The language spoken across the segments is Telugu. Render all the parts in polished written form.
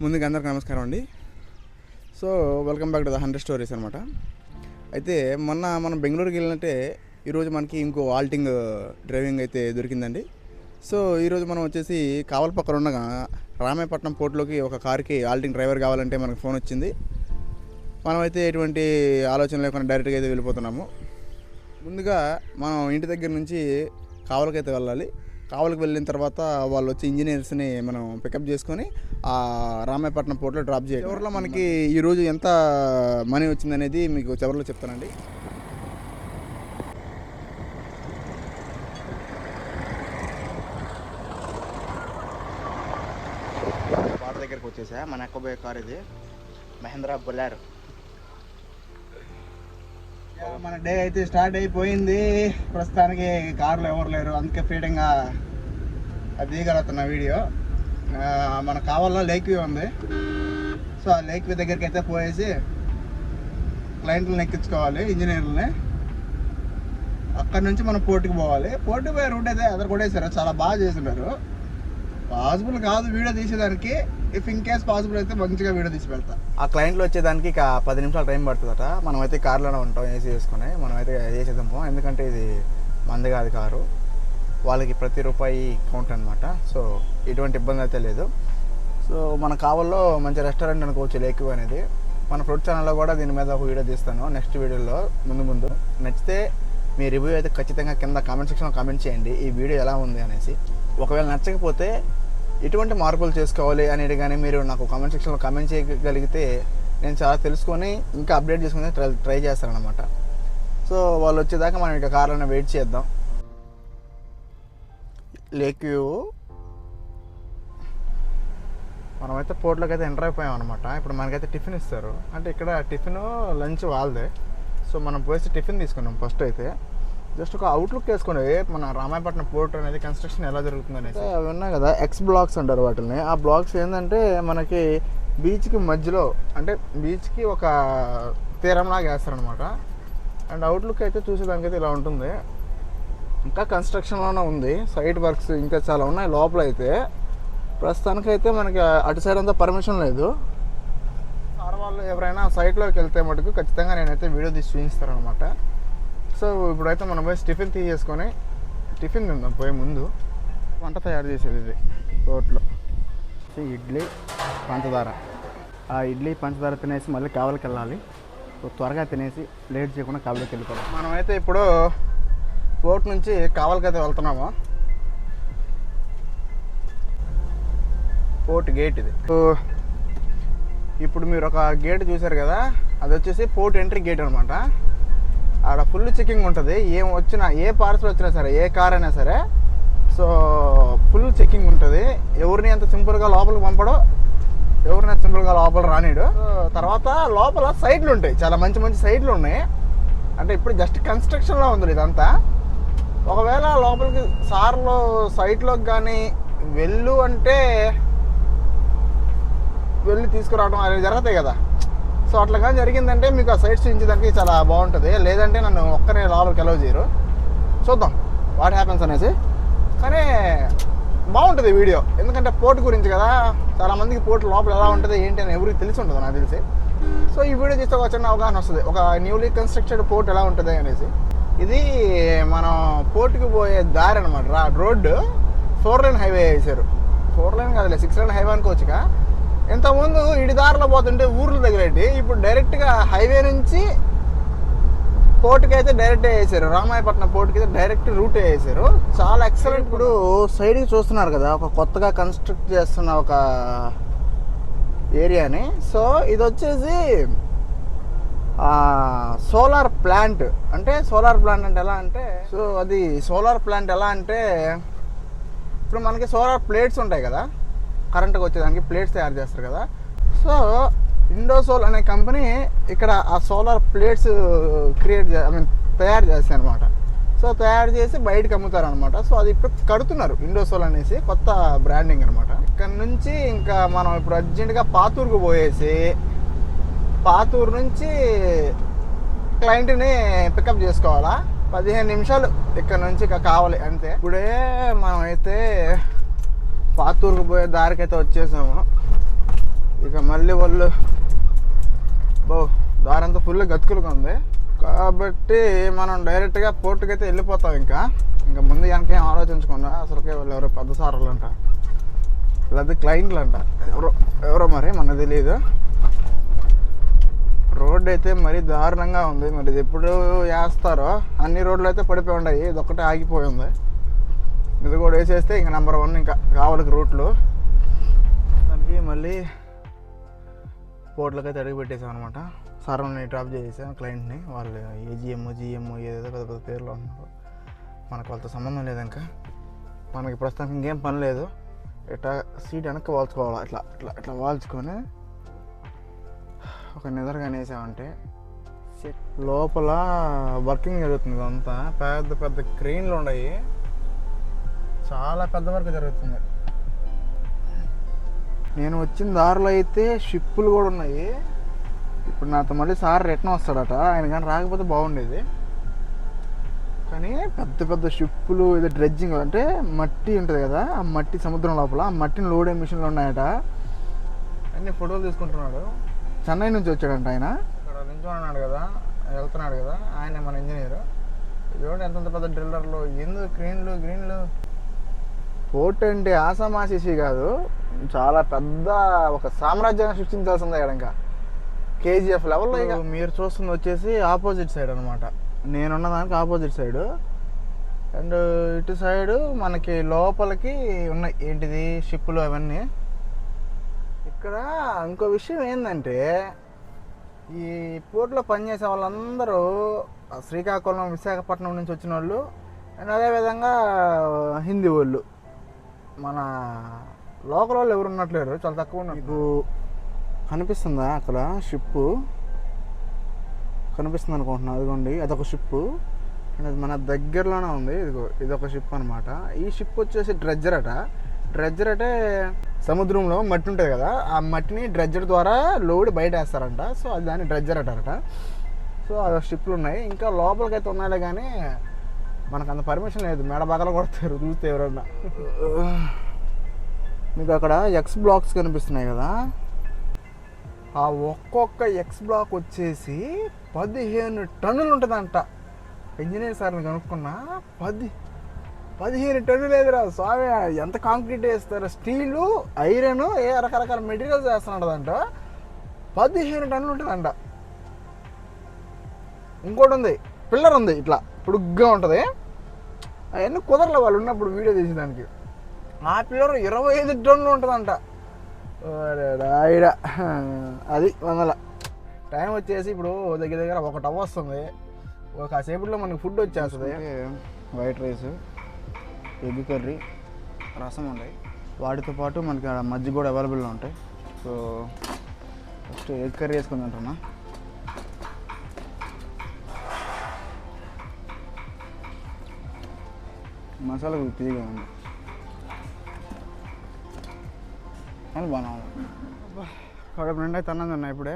ముందుగా అందరికి నమస్కారం అండి. So welcome back to the 100 stories అనమాట. అయితే మొన్న మనం బెంగళూరుకి వెళ్ళినట్టే ఈరోజు మనకి ఇంకో ఆల్టింగ్ డ్రైవింగ్ అయితే దొరికిందండి. సో ఈరోజు మనం వచ్చేసి కావలి పక్కన ఉండగా రామాయపట్నం పోర్టులోకి ఒక కార్కి ఆల్టింగ్ డ్రైవర్ కావాలంటే మనకు ఫోన్ వచ్చింది. మనమైతే ఎటువంటి ఆలోచన లేకుండా డైరెక్ట్గా అయితే వెళ్ళిపోతున్నాము. ముందుగా మనం ఇంటి దగ్గర నుంచి కావలికైతే వెళ్ళాలి. కావలికి వెళ్ళిన తర్వాత వాళ్ళు వచ్చి ఇంజనీర్స్ని మనం పికప్ చేసుకొని ఆ రామాయపట్నం పోర్ట్లో డ్రాప్ చేయాలి. చివరిలో మనకి ఈరోజు ఎంత మనీ వచ్చిందనేది మీకు చివరిలో చెప్తానండి. పాత దగ్గరికి వచ్చేసా. మన ఎక్కబోయే కార్ ఇది మహేంద్ర బొలెరో. మన డే అయితే స్టార్ట్ అయిపోయింది. ప్రస్తుతానికి కార్లో ఎవరు లేరు, అందుకే ఫ్రీడంగా అది దిగలుగుతున్న వీడియో. మన కావాలో లేక్ వ్యూ ఉంది. సో ఆ లేక్ వ్యూ దగ్గరికి అయితే పోయేసి క్లయింట్లను ఎక్కించుకోవాలి, ఇంజనీర్లని. అక్కడ నుంచి మనం పోర్టుకి పోవాలి. పోర్టుకి పోయే రూట్ అయితే ఎదురు కొట్టేసారు, చాలా బాగా చేస్తున్నారు. పాసిబుల్ కాదు వీడియో తీసేదానికి. ఇఫ్ ఇన్ కేస్ పాసిబుల్ అయితే మంచిగా వీడియో తీసి పెడతా. ఆ క్లయింట్లు వచ్చేదానికి ఇక 10 నిమిషాలు టైం పడుతుందట. మనమైతే కార్లోనే ఉంటాం, ఏసీ వేసుకొని. మనమైతే చేసేద్దాం, ఎందుకంటే ఇది మంది కాదు కారు, వాళ్ళకి ప్రతి రూపాయి కౌంట్ అనమాట. సో ఎటువంటి ఇబ్బంది అయితే లేదు. సో మన కావల్లో మంచి రెస్టారెంట్ అనుకోవచ్చు లేక్ వ్యూ అనేది. మన ఫుడ్ ఛానల్లో కూడా దీని మీద ఒక వీడియో తీస్తాను నెక్స్ట్ వీడియోలో ముందు. నచ్చితే మీ రివ్యూ అయితే ఖచ్చితంగా కింద కామెంట్ సెక్షన్లో కామెంట్ చేయండి ఈ వీడియో ఎలా ఉంది అనేసి. ఒకవేళ నచ్చకపోతే ఎటువంటి మార్పులు చేసుకోవాలి అనేది కానీ మీరు నాకు కామెంట్ సెక్షన్లో కామెంట్ చేయగలిగితే నేను చాలా తెలుసుకొని ఇంకా అప్డేట్ చేసుకుని ట్రై చేస్తాను అనమాట. సో వాళ్ళు వచ్చేదాకా మనం ఇక కార్లోనే వెయిట్ చేద్దాం. లేక్ వ్యూ మనమైతే పోర్ట్లోకి అయితే ఎంటర్ అయిపోయాం అనమాట. ఇప్పుడు మనకైతే టిఫిన్ ఇస్తారు. అంటే ఇక్కడ టిఫిన్ లంచ్ వాళ్ళదే. సో మనం పోయి టిఫిన్ తీసుకున్నాం. ఫస్ట్ అయితే జస్ట్ ఒక అవుట్లుక్ వేసుకోండి మన రామాయపట్నం పోర్ట్ అనేది కన్స్ట్రక్షన్ ఎలా జరుగుతుంది అనేది. అవి ఉన్నాయి కదా, ఎక్స్ బ్లాక్స్ అంటారు వాటిని. ఆ బ్లాక్స్ ఏంటంటే మనకి బీచ్కి మధ్యలో, అంటే బీచ్కి ఒక తీరంలాగా వేస్తారనమాట. అండ్ అవుట్లుక్ అయితే చూసేదానికైతే ఇలా ఉంటుంది. ఇంకా కన్స్ట్రక్షన్లోనే ఉంది, సైట్ వర్క్స్ ఇంకా చాలా ఉన్నాయి లోపల. అయితే ప్రస్తుతానికైతే మనకి అటు సైడ్ అంతా పర్మిషన్ లేదు. సార్ వాళ్ళు ఎవరైనా సైట్లోకి వెళ్తే మటుకు ఖచ్చితంగా నేనైతే వీడియో తీసి చూపిస్తారనమాట. సో ఇప్పుడైతే మనం పోయి టిఫిన్ తీసేసుకొని టిఫిన్ తిందాం పోయే ముందు. వంట తయారు చేసేది ఇది రోట్లో. ఇడ్లీ పంచదార. ఆ ఇడ్లీ పంచదార తినేసి మళ్ళీ కావలికి వెళ్ళాలి. త్వరగా తినేసి లేట్ చేయకుండా కావలికి వెళ్ళిపోవాలి. మనమైతే ఇప్పుడు పోర్ట్ నుంచి కావలికి అయితే వెళ్తున్నాము. పోర్ట్ గేట్ ఇది. ఇప్పుడు మీరు ఒక గేట్ చూసారు కదా, అది వచ్చేసి పోర్ట్ ఎంట్రీ గేట్ అనమాట. ఆడ ఫుల్ చెకింగ్ ఉంటుంది. ఏం వచ్చినా, ఏ పార్సల్ వచ్చినా సరే, ఏ కార్ అయినా సరే, సో ఫుల్ చెకింగ్ ఉంటుంది. ఎవరిని అంత సింపుల్గా లోపలికి పంపడం, ఎవరిని సింపుల్గా లోపల రానిడు. తర్వాత లోపల సైట్లు ఉంటాయి, చాలా మంచి మంచి సైట్లు ఉన్నాయి. అంటే ఇప్పుడు జస్ట్ కన్స్ట్రక్షన్లో ఉంది ఇదంతా. ఒకవేళ లోపలికి సార్లు సైట్లోకి కానీ వెళ్ళు అంటే వెళ్ళి తీసుకురావడం అనేవి జరుగుతాయి కదా. సో అట్లా కానీ జరిగిందంటే మీకు ఆ సైట్స్ చూపించడానికి చాలా బాగుంటుంది. లేదంటే నన్ను ఒక్కనే లోపలికి అలౌ చేయరు. చూద్దాం వాట్ హ్యాపెన్స్ అనేసి. కానీ బాగుంటుంది వీడియో, ఎందుకంటే పోర్ట్ గురించి కదా. చాలామందికి పోర్ట్ లోపల ఎలా ఉంటుంది ఏంటి అని ఎవరికి తెలిసి ఉంటుంది నాకు తెలిసి. సో ఈ వీడియో చేస్తే ఒక చిన్న అవగాహన వస్తుంది, ఒక న్యూలీ కన్స్ట్రక్టెడ్ పోర్ట్ ఎలా ఉంటుంది అనేసి. ఇది మనం పోర్టుకి పోయే దారి అనమాట. రోడ్డు 4 లైన్ హైవే వేసారు. 4 లైన్ కాదులే, 6 లైన్ హైవే అనుకోవచ్చుగా. ఇంతకుముందు ఇడి దారిలో పోతుంటే ఊర్ల దగ్గర పెట్టి, ఇప్పుడు డైరెక్ట్గా హైవే నుంచి పోర్టుకి అయితే డైరెక్ట్ వేసారు. రామాయపట్నం పోర్టుకి అయితే డైరెక్ట్ రూట్ వేసారు. చాలా ఎక్సలెంట్. ఇప్పుడు సైడ్కి చూస్తున్నారు కదా, ఒక కొత్తగా కన్స్ట్రక్ట్ చేస్తున్న ఒక ఏరియాని. సో ఇది వచ్చేసి సోలార్ ప్లాంట్. అంటే సోలార్ ప్లాంట్ అంటే ఎలా అంటే, సో అది సోలార్ ప్లాంట్ ఎలా అంటే, ఇప్పుడు మనకి సోలార్ ప్లేట్స్ ఉంటాయి కదా, కరెంట్కి వచ్చేదానికి ప్లేట్స్ తయారు చేస్తారు కదా. సో ఇండోసోల్ అనే కంపెనీ ఇక్కడ ఆ సోలార్ ప్లేట్స్ తయారు చేస్తాయి అనమాట. సో తయారు చేసి బయటకు అమ్ముతారనమాట. సో అది ఇప్పుడు కడుతున్నారు, ఇండోసోల్ అనేసి కొత్త బ్రాండింగ్ అనమాట. ఇక్కడ నుంచి ఇంకా మనం ఇప్పుడు అర్జెంటుగా పాతూరుకు పోయేసి పాతూరు నుంచి క్లయింట్ని పికప్ చేసుకోవాలా. 15 నిమిషాలు ఇక్కడ నుంచి ఇక కావాలి అంతే. ఇప్పుడే మనమైతే పాతూరుకు పోయే దారికైతే వచ్చేసాము. ఇక మళ్ళీ వాళ్ళు దారంతా ఫుల్ గతుకులుగా ఉంది కాబట్టి మనం డైరెక్ట్గా పోర్టుకి అయితే వెళ్ళిపోతాం. ఇంకా ముందు వెనకేం ఆలోచించకుండా అసలుకే వాళ్ళు ఎవరో పెద్ద సార్లు అంట, లేదా క్లయింట్లు అంట, ఎవరో మరి మనకు తెలియదు. రోడ్డు అయితే మరీ దారుణంగా ఉంది. మరి ఇది ఎప్పుడు వేస్తారో. అన్ని రోడ్లు అయితే పడిపోయి ఉన్నాయి, ఇది ఒక్కటే ఆగిపోయి ఉంది. ఇది కూడా వేసేస్తే ఇంకా నెంబర్ 1 ఇంకా కావలికి రూట్లు. దానికి మళ్ళీ పోర్ట్లకైతే అడుగు పెట్టేసాం అనమాట. సార్ని డ్రాప్ చేసాం క్లయింట్ని. వాళ్ళు ఏజిఎం జిఎం ఏదేదో పెద్ద పెద్ద పేర్లు ఉన్నారు. మనకు వాళ్ళతో సంబంధం లేదు. ఇంకా మనకి ప్రస్తుతానికి ఇంకేం పని లేదు. ఇట్లా సీట్ వెనక్కి వాల్చుకోవాలి. ఇట్లా ఇట్లా ఇట్లా వాల్చుకొని ఒక నిద్రగానే వేసామంటే లోపల వర్కింగ్ జరుగుతుంది. ఇదంతా పెద్ద పెద్ద క్రెయిన్లు ఉన్నాయి, చాలా పెద్ద వర్క్ జరుగుతుంది. నేను వచ్చిన దారిలో అయితే షిప్పులు కూడా ఉన్నాయి. ఇప్పుడు నాతో మళ్ళీ సార్ రిటర్న్ వస్తాడట. ఆయన కానీ రాకపోతే బాగుండేది. కానీ పెద్ద పెద్ద షిప్పులు, ఇది డ్రెడ్జింగ్ అంటే మట్టి ఉంటుంది కదా, ఆ మట్టి సముద్రం లోపల ఆ మట్టిని లోడే మిషన్లు ఉన్నాయట. అన్ని ఫోటోలు తీసుకుంటున్నాడు. చెన్నై నుంచి వచ్చాడంట ఆయన. ఇక్కడ నించున్నాడు కదా, వెళ్తున్నాడు కదా ఆయన, మన ఇంజనీరు. చూడండి ఎంత పెద్ద డ్రిల్లర్లు, ఎందుకు గ్రీన్లు. పోర్ట్ అంటే ఆసామాషి కాదు, చాలా పెద్ద ఒక సామ్రాజ్యాన్ని సృష్టించాల్సిందే ఇక్కడ. ఇంకా కేజీఎఫ్ లెవెల్లో. ఇక మీరు చూస్తుంది వచ్చేసి ఆపోజిట్ సైడ్ అనమాట. నేనున్న దానికి ఆపోజిట్ సైడు. అండ్ ఇటు సైడు మనకి లోపలికి ఉన్నాయి ఏంటిది షిప్పులు అవన్నీ. ఇక్కడ ఇంకో విషయం ఏంటంటే, ఈ పోర్ట్లో పనిచేసే వాళ్ళందరూ శ్రీకాకుళం, విశాఖపట్నం నుంచి వచ్చిన వాళ్ళు, అండ్ అదేవిధంగా హిందీ వాళ్ళు. మన లోకల్ వాళ్ళు ఎవరు ఉన్నట్లేరు, చాలా తక్కువ ఉన్నారు. మీకు కనిపిస్తుందా అక్కడ షిప్పు? కనిపిస్తుంది అనుకుంటున్నా. అదిగోండి, అదొక షిప్పు. అండ్ అది మన దగ్గరలోనే ఉంది. ఇదొక షిప్ అనమాట. ఈ షిప్ వచ్చేసి డ్రెడ్జర్ అట. డ్రెడ్జర్ అంటే సముద్రంలో మట్టి ఉంటుంది కదా, ఆ మట్టిని డ్రెడ్జర్ ద్వారా లోడ్ బయట వేస్తారంట. సో అది దాన్ని డ్రెడ్జర్ అంటారట. సో అదొక షిప్లు ఉన్నాయి. ఇంకా లోపలికైతే ఉన్నాయిలే కానీ మనకు అంత పర్మిషన్ లేదు. మేడ బాగా కొడతారు చూస్తే ఎవరన్నా. మీకు అక్కడ ఎక్స్ బ్లాక్స్ కనిపిస్తున్నాయి కదా, ఆ ఒక్కొక్క ఎక్స్ బ్లాక్ వచ్చేసి 15 టన్నులు ఉంటుందంట. ఇంజనీర్ సార్ని కనుక్కున్నా, 15 టన్నులు లేదురా స్వామి. ఎంత కాంక్రీట్ వేస్తారు, స్టీలు, ఐరన్, రకరకాల మెటీరియల్స్ వేస్తున్నాడంట. 15 టన్నులు ఉంటుందంట. ఇంకోటి ఉంది, పిల్లర్ ఉంది, ఇట్లా పొడుగ్గా ఉంటుంది. అవన్నీ కుదరలే వాళ్ళు ఉన్నప్పుడు వీడియో తీసేదానికి. ఆ పిల్లర్ 25 టన్నులు ఉంటుందంట. రాయిడ అది 100. టైం వచ్చేసి ఇప్పుడు దగ్గర 1 అవ్వ వస్తుంది. కాసేపట్లో మనకి ఫుడ్ వచ్చేస్తుంది. వైట్ రైస్, ఎగ్ కర్రీ, రసం ఉంటాయి. వాటితో పాటు మనకి మజ్జిగ కూడా అవైలబుల్గా ఉంటాయి. సో ఫస్ట్ ఎగ్ కర్రీ వేసుకుని తింటున్నా. మసాలా తీయగా ఉంది అని బాగున్నాను. కడుపు నిండా తిన్నది ఉన్నా. ఇప్పుడే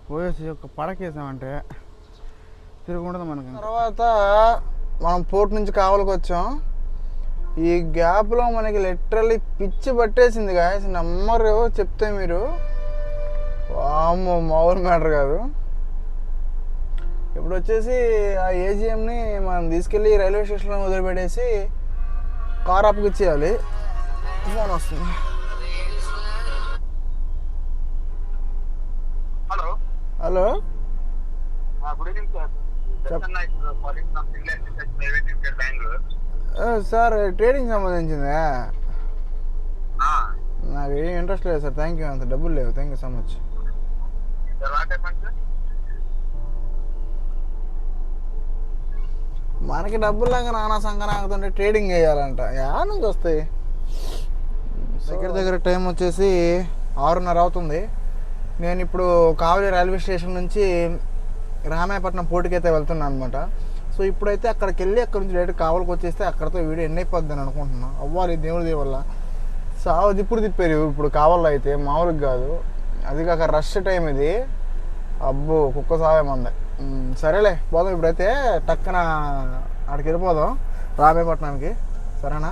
పోయేసి ఒక పడకేసామంటే తిరుగుంటుంది మనకి. తర్వాత మనం పోర్ట్ నుంచి కావలికి వచ్చాం. ఈ గ్యాప్లో మనకి లిటరల్లీ పిచ్చి పట్టేసింది గాయస్. నమ్మరు చెప్తే మీరు, వామ్మో మామూలు మ్యాటర్ కాదు. ఇప్పుడు వచ్చేసి ఆ ఏజిఎంని మనం తీసుకెళ్ళి రైల్వే స్టేషన్లో వదిలిపెట్టేసి కార్ అప్పగిచ్చేయాలి. ఫోన్ వస్తుంది. హలో, సార్ ట్రేడింగ్ సంబంధించిందా? నాకు ఏం ఇంట్రెస్ట్ లేదు సార్. Thank you. అంత డబ్బులు లేవు. Thank you so much. మనకి డబ్బుల్లాగా నానా సంకనాకుతుంటే ట్రేడింగ్ చేయాలంట. యా నుంచి వస్తాయి? దగ్గర టైం వచ్చేసి 6:30 అవుతుంది. నేను ఇప్పుడు కావలి రైల్వే స్టేషన్ నుంచి రామాయపట్నం పోర్టుకి అయితే వెళ్తున్నాను అనమాట. సో ఇప్పుడైతే అక్కడికి వెళ్ళి అక్కడ నుంచి డైరెక్ట్ కావలికి వచ్చేస్తే అక్కడితో వీడియో ఎండ్ అయిపోద్ది అని అనుకుంటున్నాను. అవ్వాలి దేవుడి వల్ల. సావు దిప్పుడు తిప్పారు ఇప్పుడు కావాలో అయితే, మామూలుగా కాదు. అది కాక రష్ టైం ఇది. అబ్బో కుక్క సావేమంది. సరేలే పోదాం. ఇప్పుడైతే టక్కన అక్కడికి వెళ్ళిపోదాం రామాయపట్నానికి. సరేనా?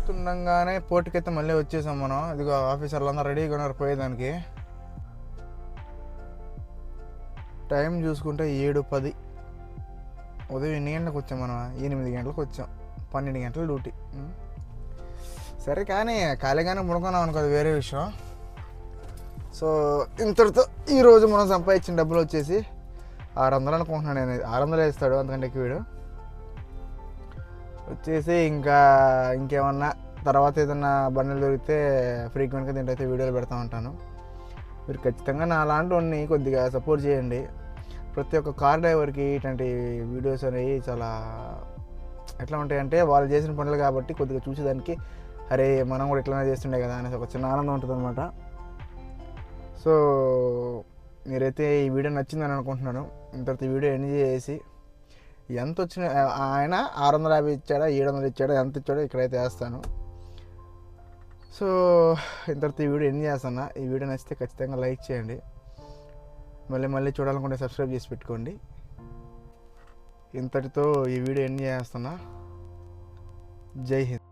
చూస్తుండగానే పోర్టుకైతే మళ్ళీ వచ్చేసాం మనం. ఇదిగో ఆఫీసర్లు అందరూ రెడీగా ఉన్నారు పోయేదానికి. టైం చూసుకుంటే 7:10. ఉదయం ఎన్ని గంటలకు వచ్చాం మనం? 8 గంటలకు వచ్చాం. 12 గంటల డ్యూటీ. సరే కానీ ఖాళీగానే ముడుకున్నాం అనుకో, అది వేరే విషయం. సో ఇంతటితో ఈరోజు మనం సంపాదించిన డబ్బులు వచ్చేసి 600 అనుకుంటున్నాను నేను. 600 వేస్తాడు, అంతకంటే ఎక్కువ వీడు వచ్చేసి. ఇంకేమన్నా తర్వాత ఏదన్నా బండ్లు దొరికితే ఫ్రీక్వెంట్గా దీంట్లో వీడియోలు పెడతా ఉంటాను. మీరు ఖచ్చితంగా నా అలాంటి వాడిని కొద్దిగా సపోర్ట్ చేయండి. ప్రతి ఒక్క కార్ డ్రైవర్కి ఇట్లాంటి వీడియోస్ అనేవి చాలా ఎట్లా ఉంటాయంటే, వాళ్ళు చేసిన పనులు కాబట్టి కొద్దిగా చూసేదానికి అరే మనం కూడా ఇట్లానే చేస్తుండే కదా అనేసి ఒక చిన్న ఆనందం ఉంటుంది అనమాట. సో మీరైతే ఈ వీడియో నచ్చిందని అనుకుంటున్నాను. ఇంత వీడియో ఎంజాయ్ చేసి ఎంత వచ్చిన ఆయన 650 ఇచ్చాడా 700 ఇచ్చాడా ఎంత ఇచ్చాడో ఇక్కడైతే వేస్తాను. సో ఇంతటితో ఈ వీడియో ఎంజాయ్ చేస్తాను. ఈ వీడియో నచ్చితే ఖచ్చితంగా లైక్ చేయండి. మళ్ళీ చూడాలనుకుంటే సబ్స్క్రైబ్ చేసి పెట్టుకోండి. ఇంతటితో ఈ వీడియో ఎంజాయ్ చేస్తున్నా. జై హింద్.